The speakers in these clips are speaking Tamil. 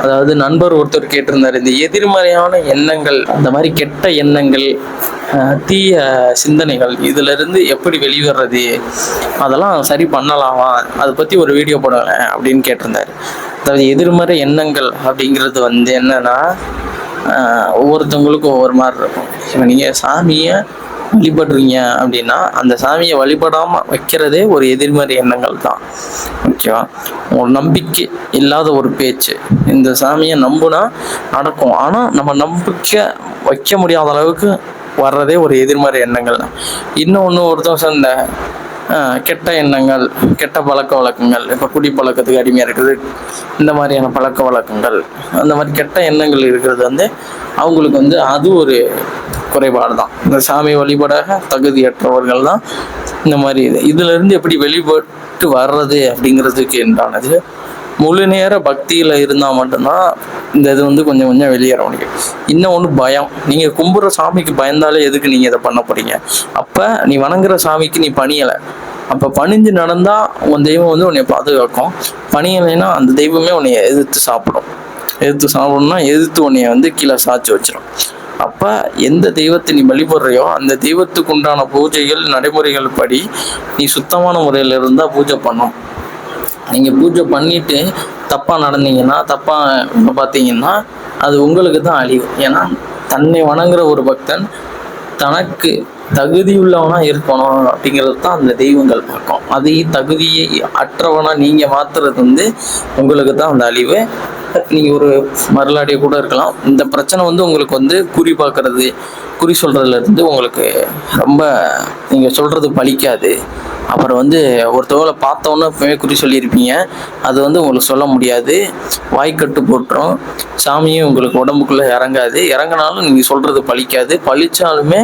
அதாவது நண்பர் ஒருத்தர் கேட்டிருந்தாரு, இந்த எதிர்மறையான எண்ணங்கள், அந்த மாதிரி கெட்ட எண்ணங்கள், தீய சிந்தனைகள் இதுல இருந்து எப்படி வெளிவர்றது, அதெல்லாம் சரி பண்ணலாமா, அதை பத்தி ஒரு வீடியோ போடுங்க அப்படின்னு கேட்டிருந்தாரு. அதாவது எதிர்மறை எண்ணங்கள் அப்படிங்கிறது வந்து என்னன்னா, ஒவ்வொருத்தவங்களுக்கும் ஒவ்வொரு மாதிரி இருக்கும். இப்போ நீங்க சாமியை வழிபடுறீங்க அப்படின்னா அந்த சாமியை வழிபடாம வைக்கிறதே ஒரு எதிர்மறை எண்ணங்கள் தான். ஓகேவா? ஒரு நம்பிக்கை இல்லாத ஒரு பேச்சு, இந்த சாமியை நம்புனா நடக்கும், ஆனா நம்ம நம்பிக்கை வைக்க முடியாத அளவுக்கு வர்றதே ஒரு எதிர்மறை எண்ணங்கள் தான். இன்னொன்று ஒருத்தர் இந்த கெட்ட எண்ணங்கள், கெட்ட பழக்க வழக்கங்கள், இப்போ குடி பழக்கத்துக்கு அடிமையாக இருக்குது, இந்த மாதிரியான பழக்க வழக்கங்கள், அந்த மாதிரி கெட்ட எண்ணங்கள் இருக்கிறது வந்து அவங்களுக்கு வந்து அது ஒரு குறைபாடு தான். இந்த சாமி வழிபட தகுதியற்றவர்கள் தான் இந்த மாதிரி இதுலேருந்து எப்படி வெளிப்பட்டு வர்றது அப்படிங்கிறதுக்கு என்றானது முழு நேர பக்தியில் இருந்தால் மட்டும்தான் இந்த இது வந்து கொஞ்சம் கொஞ்சம் வெளியேற முடியும். இன்னொன்று பயம். நீங்கள் கும்புற சாமிக்கு பயந்தாலே எதுக்கு நீங்கள் இதை பண்ண போகிறீங்க? அப்போ நீ வணங்குற சாமிக்கு நீ பணியலை, அப்போ பணிஞ்சு நடந்தால் உன் தெய்வம் வந்து உன்னை பாதுகாக்கும். பணியலைன்னா அந்த தெய்வமே உன்னை எதிர்த்து சாப்பிடணும்னா எதிர்த்து உன்னைய வந்து கீழே சாய்ச்சி வச்சிடும். அப்போ எந்த தெய்வத்தை நீ வழிபடுறையோ அந்த தெய்வத்துக்கு உண்டான பூஜைகள் நடைமுறைகள் படி நீ சுத்தமான முறையில் இருந்தால் பூஜை பண்ணும். நீங்கள் பூஜை பண்ணிட்டு தப்பாக நடந்தீங்கன்னா, தப்பாக பார்த்தீங்கன்னா அது உங்களுக்கு தான் அழிவு. ஏன்னா தன்னை வணங்குற ஒரு பக்தன் தனக்கு தகுதியுள்ளவனா இருக்கணும் அப்படிங்கிறது தான் அந்த தெய்வங்கள் பார்க்கும். அதை தகுதியை அற்றவனா நீங்கள் மாற்றுறது வந்து உங்களுக்கு தான் அந்த அழிவு. நீங்கள் ஒரு மரலாடிய கூட இருக்கலாம். இந்த பிரச்சனை வந்து உங்களுக்கு வந்து குறி பார்க்கறது, குறி சொல்கிறதுலேருந்து உங்களுக்கு ரொம்ப நீங்கள் சொல்கிறது பலிக்காது. அப்புறம் வந்து ஒருத்தவங்களை பார்த்தோன்னே எப்பவுமே குறி சொல்லியிருப்பீங்க, அது வந்து உங்களுக்கு சொல்ல முடியாது, வாய்க்கட்டு போட்டுரும், சாமியும் உங்களுக்கு உடம்புக்குள்ளே இறங்கினாலும் நீங்கள் சொல்கிறது பலிக்காது. பழிச்சாலுமே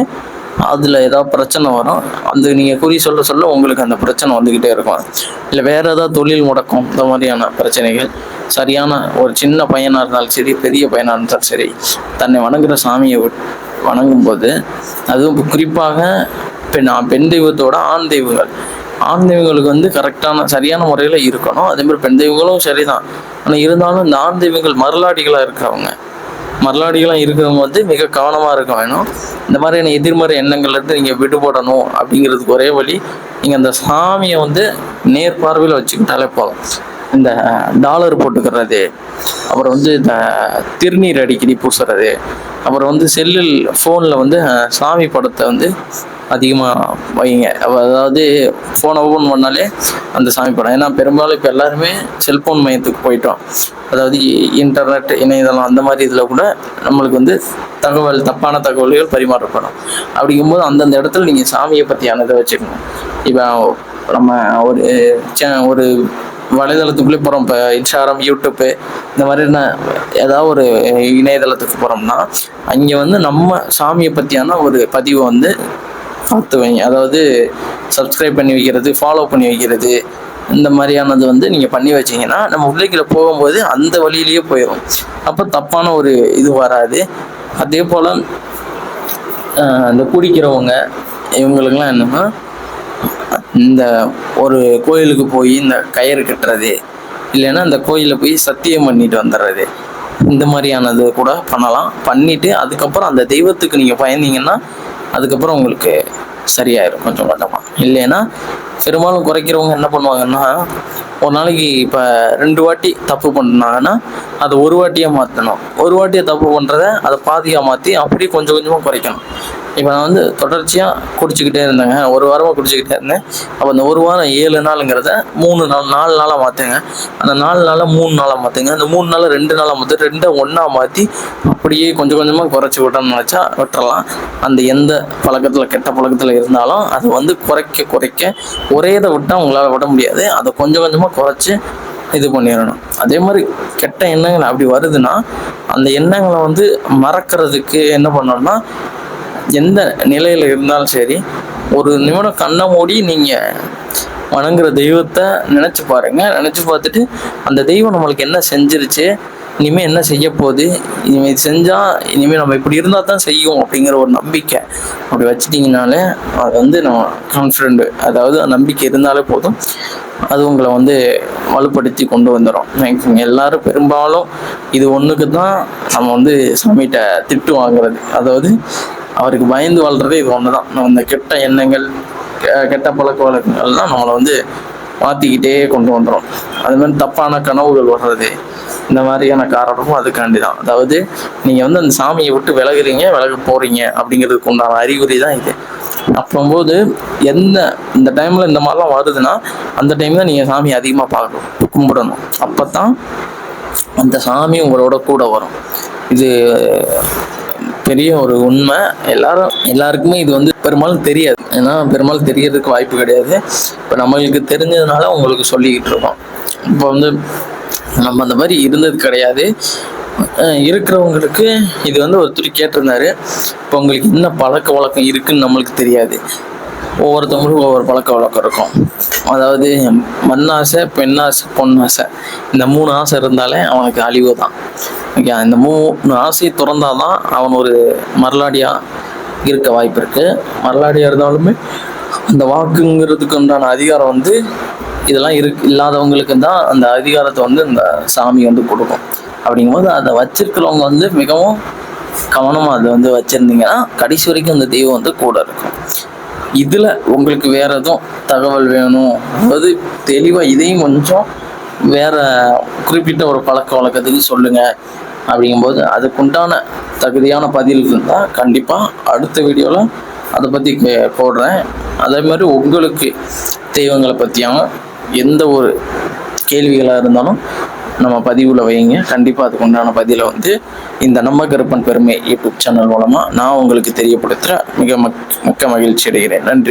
அதில் ஏதாவது பிரச்சனை வரும். அந்த நீங்கள் குறி சொல்ல உங்களுக்கு அந்த பிரச்சனை வந்துக்கிட்டே இருக்கும். இல்லை வேறு ஏதாவது தொழில் முடக்கம், இந்த மாதிரியான பிரச்சனைகள். சரியான ஒரு சின்ன பையனாக இருந்தாலும் சரி, பெரிய பையனாக இருந்தாலும் சரி, தன்னை வணங்குற சாமியை வணங்கும்போது, அதுவும் குறிப்பாக பெண் தெய்வத்தோட ஆண் தெய்வங்களுக்கு வந்து கரெக்டான சரியான முறையில் இருக்கணும். அதேமாதிரி பெண் தெய்வங்களும் சரிதான். ஆனால் இருந்தாலும் இந்த ஆண் தெய்வங்கள் மரலாடிகளாக இருக்கிறவங்க வந்து மிக கவனமாக இருக்க வேணும். இந்த மாதிரியான எதிர்மறை எண்ணங்கள்லேருந்து நீங்கள் விடுபடணும் அப்படிங்கிறதுக்கு ஒரே வழி, நீங்கள் அந்த சாமியை வந்து நேர்பார்வையில் வச்சுக்கிட்டாலே போதும். இந்த டாலர் போட்டுக்கிறது, அப்புறம் வந்து இந்த திருநீர் அடிக்கடி பூசுறது, அப்புறம் வந்து ஃபோனில் வந்து சாமி படத்தை வந்து அதிகமாக வைங்க. அதாவது ஃபோனை ஓப்பன் பண்ணாலே அந்த சாமி படம். ஏன்னா பெரும்பாலும் இப்போ எல்லாருமே செல்ஃபோன் மையத்துக்கு போயிட்டோம். அதாவது இன்டர்நெட், இணையதளம், அந்த மாதிரி இதில் கூட நம்மளுக்கு வந்து தப்பான தகவல்கள் பரிமாறப்படும். அப்படிங்கும்போது அந்தந்த இடத்துல நீங்கள் சாமியை பற்றியானதை வச்சுக்கணும். இப்போ நம்ம ஒரு வலைதளத்துக்குள்ளே போகிறோம், இப்போ இன்ஸ்டாகிராம், யூடியூப்பு, இந்த மாதிரி ஏதாவது ஒரு இணையதளத்துக்கு போகிறோம்னா அங்கே வந்து நம்ம சாமியை பற்றியான ஒரு பதிவை வந்து பார்த்து வைங்க. அதாவது சப்ஸ்கிரைப் பண்ணி வைக்கிறது, ஃபாலோ பண்ணி வைக்கிறது, இந்த மாதிரியானது வந்து நீங்கள் பண்ணி வச்சிங்கன்னா நம்ம உள்ளேக்கில் போகும்போது அந்த வழியிலேயே போயிடும். அப்போ தப்பான ஒரு இது வராது. அதே போல் இந்த குடிக்கிறவங்க இவங்களுக்கெல்லாம் என்னென்னா, இந்த ஒரு கோயிலுக்கு போய் இந்த கயிறு கட்டுறது, இல்லைன்னா இந்த கோயிலில் போய் சத்தியம் பண்ணிட்டு வந்துடுறது, இந்த மாதிரியானது கூட பண்ணலாம். பண்ணிவிட்டு அதுக்கப்புறம் அந்த தெய்வத்துக்கு நீங்கள் பயந்தீங்கன்னா அதுக்கப்புறம் உங்களுக்கு சரியாயிடும் கொஞ்சம் கொஞ்சமாக. இல்லைன்னா பெரும்பாலும் குறைக்கிறவங்க என்ன பண்ணுவாங்கன்னா, ஒரு நாளைக்கு இப்போ 2 வாட்டி தப்பு பண்ணாங்கன்னா அதை ஒரு வாட்டியாக மாற்றணும். ஒரு வாட்டியை தப்பு பண்ணுறத அதை பாதியாக மாற்றி அப்படியே கொஞ்சம் கொஞ்சமாக குறைக்கணும். இப்போ நான் வந்து தொடர்ச்சியாக குடிச்சிக்கிட்டே இருந்தேங்க, ஒரு வாரமாக குடிச்சிக்கிட்டே இருந்தேன். அப்போ அந்த ஒரு வாரம் 7 நாளுங்கிறத 3 நாள் 4 நாளாக மாற்றுங்க. அந்த 4 நாளாக 3 நாளாக மாற்றுங்க. அந்த 3 நாளாக 2 நாளாக மாற்றி 2 ஒன்றா மாற்றி அப்படியே கொஞ்சம் கொஞ்சமாக குறைச்சி விட்டோம்னு நினச்சா விட்டுறலாம். அந்த எந்த பழக்கத்தில் கெட்ட பழக்கத்தில் இருந்தாலும் அதை வந்து குறைக்க ஒரே இதை விட்டால் உங்களால் விட முடியாது. அதை கொஞ்சம் கொஞ்சமாக குறைச்சி இது பண்ணிடணும். அதே மாதிரி கெட்ட எண்ணங்கள் அப்படி வருதுன்னா அந்த எண்ணங்களை வந்து மறக்கிறதுக்கு என்ன பண்ணணும்னா, எந்த நிலையில் இருந்தாலும் சரி, ஒரு நிமிடம் கண்ணை மூடி நீங்கள் வணங்குற தெய்வத்தை நினச்சி பாருங்கள். நினச்சி பார்த்துட்டு அந்த தெய்வம் நம்மளுக்கு என்ன செஞ்சிருச்சு, இனிமேல் என்ன செய்ய போகுது, இனிமேல் செஞ்சால் இனிமேல் நம்ம இப்படி இருந்தால் தான் செய்யும் அப்படிங்கிற ஒரு நம்பிக்கை அப்படி வச்சிட்டிங்கனாலே அது வந்து நம்ம கான்ஃபிடென்ட், அதாவது நம்பிக்கை இருந்தாலே போதும். அது உங்களை வந்து வலுப்படுத்தி கொண்டு வந்துடும். எல்லாரும் பெரும்பாலும் இது ஒன்றுக்கு தான் நம்ம வந்து சாமிகிட்ட திட்டு வாங்குறது. அதாவது அவருக்கு பயந்து வாழ்றதே இது ஒன்று தான். நம்ம இந்த கெட்ட எண்ணங்கள், கெட்ட பழக்க வழக்கங்கள்லாம் நம்மளை வந்து மாற்றிக்கிட்டே கொண்டு வந்துடும். அது மாதிரி தப்பான கனவுகள் வர்றது, இந்த மாதிரியான காரணமும் அதுக்காண்டி தான். அதாவது நீங்கள் வந்து அந்த சாமியை விட்டு விலக போகிறீங்க அப்படிங்கிறதுக்கு உண்டான அறிகுறி தான் இது. அப்போது இந்த டைமில் இந்த மாதிரிலாம் வருதுன்னா அந்த டைம் தான் நீங்கள் சாமி அதிகமாக பார்க்கணும், கும்பிடணும். அப்போ தான் அந்த சாமி உங்களோட கூட வரும். இது பெரிய ஒரு உண்மை. எல்லாருக்குமே இது வந்து பெரும்பாலும் தெரியாது. ஏன்னா பெரும்பாலும் தெரியறதுக்கு வாய்ப்பு கிடையாது. இப்போ நம்மளுக்கு தெரிஞ்சதுனால உங்களுக்கு சொல்லிக்கிட்டு இருக்கோம். இப்போ வந்து நம்ம அந்த மாதிரி இருந்தது கிடையாது. இருக்கிறவங்களுக்கு இது வந்து ஒருத்தர் கேட்டிருந்தாரு, இப்போ உங்களுக்கு என்ன பழக்க வழக்கம் இருக்குன்னு நம்மளுக்கு தெரியாது. ஒவ்வொருத்தவங்களுக்கும் ஒவ்வொரு பழக்க வழக்கம் இருக்கும். அதாவது மண்ணாசை, பெண்ணாசை, பொன்னாசை, இந்த 3 ஆசை இருந்தாலே அவனுக்கு அழிவு தான். ஓகே, இந்த 3 ஆசையை திறந்தாதான் அவன் ஒரு மரலாடியாக இருக்க வாய்ப்பு இருக்குது. மரலாடியாக இருந்தாலுமே அந்த வாக்குங்கிறதுக்கு உண்டான அதிகாரம் வந்து இதெல்லாம் இல்லாதவங்களுக்கு தான் அந்த அதிகாரத்தை வந்து இந்த சாமி வந்து கொடுக்கும். அப்படிங்கும்போது அதை வச்சிருக்கிறவங்க வந்து மிகவும் கவனமாக அதை வந்து வச்சுருந்தீங்கன்னா கடைசி வரைக்கும் அந்த தெய்வம் வந்து கூட இருக்கும். இதில் உங்களுக்கு வேறு எதுவும் தகவல் வேணும், அதாவது தெளிவாக இதையும் கொஞ்சம் வேறு குறிப்பிட்ட ஒரு பழக்க வழக்கத்துக்கு சொல்லுங்கள் அப்படிங்கும்போது அதுக்குண்டான தகுதியான பதில் இருந்தால் கண்டிப்பாக அடுத்த வீடியோவில் அதை பற்றி போடுறேன். அதே மாதிரி உங்களுக்கு தெய்வங்களை பற்றியான எந்த ஒரு கேள்விகளாக இருந்தாலும் நம்ம பதிவில் வைங்க. கண்டிப்பாக அதுக்கு உண்டான பதிலை வந்து இந்த நம்ம கருப்பன் பெருமை யூடியூப் சேனல் மூலமாக நான் உங்களுக்கு தெரியப்படுத்துகிற மிக்க மகிழ்ச்சி அடைகிறேன். நன்றி.